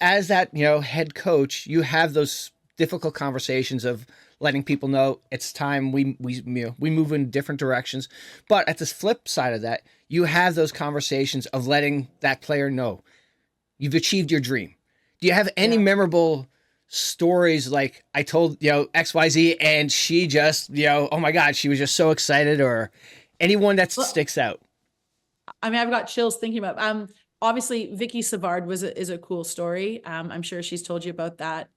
as that, head coach, you have those difficult conversations of letting people know it's time we move in different directions. But at the flip side of that, you have those conversations of letting that player know you've achieved your dream. Do you have any Yeah. memorable stories like I told, XYZ and she just, oh my God, she was just so excited, or anyone that Well, sticks out? I mean, I've got chills thinking about. Obviously, Vicky Savard is a cool story. I'm sure she's told you about that.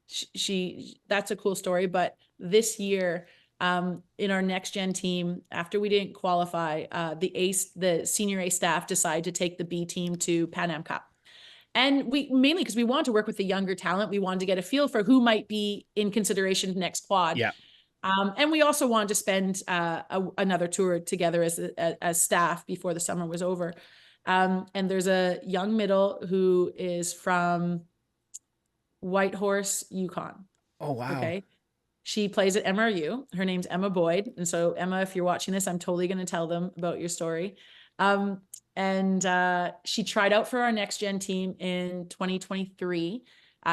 She that's a cool story. But this year, in our next gen team, after we didn't qualify, the senior A staff decided to take the B team to Pan Am Cup. And we mainly because we wanted to work with the younger talent, we wanted to get a feel for who might be in consideration next quad. Yeah. And we also wanted to spend another tour together as staff before the summer was over. And there's a young middle who is from Whitehorse, Yukon. Oh wow. Okay. She plays at MRU. Her name's Emma Boyd. And so, Emma, if you're watching this, I'm totally going to tell them about your story. And she tried out for our next gen team in 2023,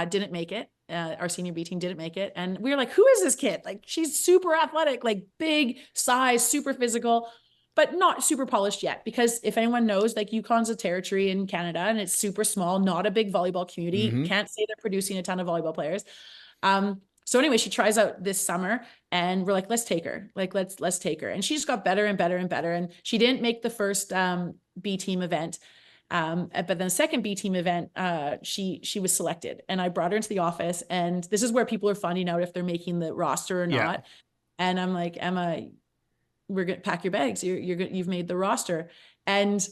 didn't make it. Our senior B team didn't make it. And we were like, who is this kid? Like, she's super athletic, like big size, super physical, but not super polished yet. Because if anyone knows, like Yukon's a territory in Canada and it's super small, not a big volleyball community. Mm-hmm. Can't say they're producing a ton of volleyball players. So anyway, she tries out this summer and we're like, let's take her. Like, let's take her. And she just got better and better and better. And she didn't make the first B team event. But then the second B team event, she was selected and I brought her into the office, and this is where people are finding out if they're making the roster or Yeah. not. And I'm like, Emma, we're going to pack your bags. You've made the roster. And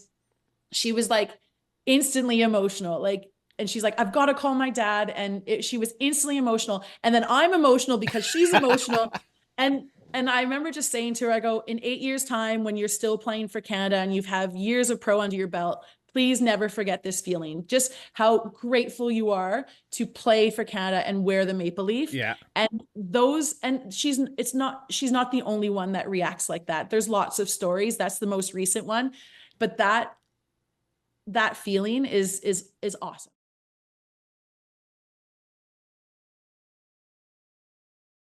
she was like instantly emotional. Like, and she's like, I've got to call my dad. And she was instantly emotional. And then I'm emotional because she's emotional. And I remember just saying to her, I go, in 8 years' time, when you're still playing for Canada and you've had years of pro under your belt, please never forget this feeling. Just how grateful you are to play for Canada and wear the maple leaf. Yeah. And she's not the only one that reacts like that. There's lots of stories. That's the most recent one. But that feeling is awesome.